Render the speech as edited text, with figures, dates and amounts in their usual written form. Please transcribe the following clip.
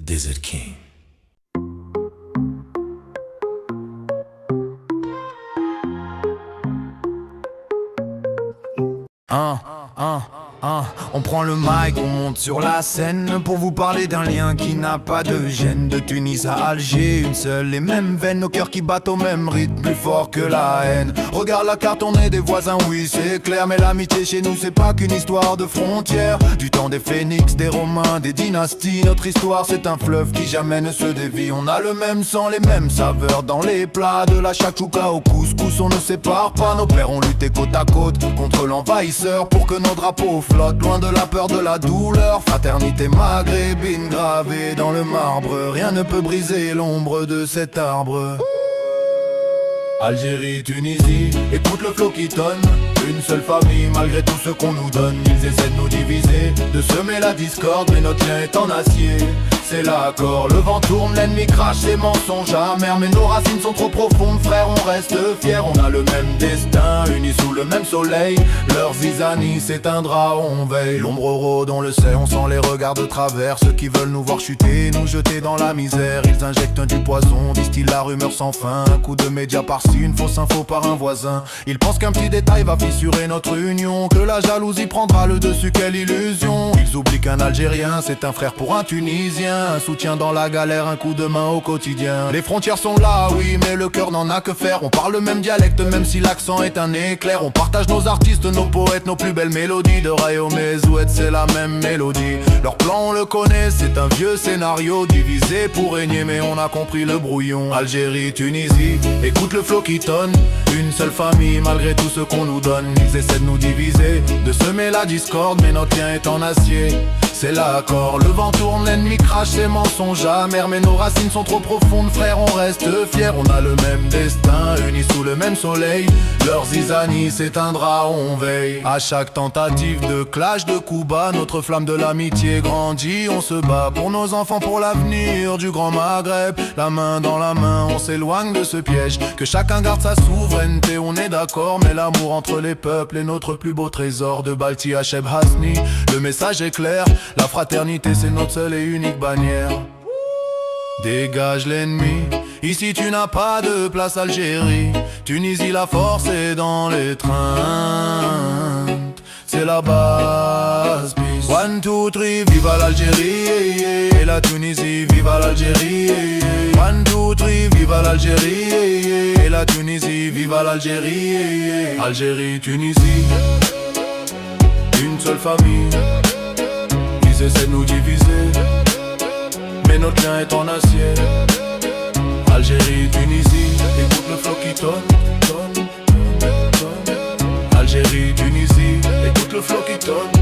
Desert King. On prend le mic, on monte sur la scène pour vous parler d'un lien qui n'a pas de gêne. De Tunis à Alger, une seule et même veine, nos cœurs qui battent au même rythme, plus fort que la haine. Regarde la carte, on est des voisins, oui c'est clair, mais l'amitié chez nous c'est pas qu'une histoire de frontières. Du temps des phénix, des romains, des dynasties, notre histoire c'est un fleuve qui jamais ne se dévie. On a le même sang, les mêmes saveurs dans les plats, de la chakchouka au couscous, on ne sépare pas. Nos pères ont lutté côte à côte contre l'envahisseur pour que nos drapeaux flottent loin de la peur, de la douleur. Fraternité maghrébine gravée dans le marbre, rien ne peut briser l'ombre de cet arbre. Algérie, Tunisie, écoute le flot qui tonne. Une seule famille malgré tout ce qu'on nous donne. Ils essaient de nous diviser, de semer la discorde, mais notre lien est en acier. C'est l'accord, le vent tourne, l'ennemi crache ses mensonges amers, mais nos racines sont trop profondes, frère, on reste fiers. On a le même destin, unis sous le même soleil. Leur zizanie s'éteindra, on veille. L'ombre rôde, on le sait, on sent les regards de travers. Ceux qui veulent nous voir chuter, nous jeter dans la misère. Ils injectent du poison, distillent la rumeur sans fin. Un coup de média par-ci, une fausse info par un voisin. Ils pensent qu'un petit détail va fissurer notre union, que la jalousie prendra le dessus, quelle illusion. Ils oublient qu'un Algérien, c'est un frère pour un Tunisien. Un soutien dans la galère, un coup de main au quotidien. Les frontières sont là, oui, mais le cœur n'en a que faire. On parle le même dialecte, même si l'accent est un éclair. On partage nos artistes, nos poètes, nos plus belles mélodies. De Rayo Mezouet, c'est la même mélodie. Leur plan, on le connaît, c'est un vieux scénario. Divisé pour régner, mais on a compris le brouillon. Algérie, Tunisie, écoute le flot qui tonne. Une seule famille, malgré tout ce qu'on nous donne. Ils essaient de nous diviser, de semer la discorde, mais notre lien est en acier. C'est l'accord, le vent tourne, l'ennemi crache ses mensonges amers, mais nos racines sont trop profondes, frère, on reste fiers. On a le même destin, unis sous le même soleil. Leur zizanie s'éteindra, on veille. À chaque tentative de clash, de coups bas, notre flamme de l'amitié grandit. On se bat pour nos enfants, pour l'avenir du grand Maghreb. La main dans la main, on s'éloigne de ce piège. Que chacun garde sa souveraineté, on est d'accord, mais l'amour entre les peuples est notre plus beau trésor. De Balti à Cheb Hasni, le message est clair. La fraternité c'est notre seule et unique bannière. Dégage l'ennemi, ici tu n'as pas de place Algérie. Tunisie la force est dans les trains. C'est la base, peace. 1, 2, 3, viva l'Algérie. Et la Tunisie, viva l'Algérie. 1, 2, 3, viva l'Algérie. Et la Tunisie, viva l'Algérie. Algérie, Tunisie, une seule famille. Ils essaient de nous diviser, mais notre lien est en acier. Algérie, Tunisie, écoute le flot qui tonne. Algérie, Tunisie, écoute le flot qui tonne.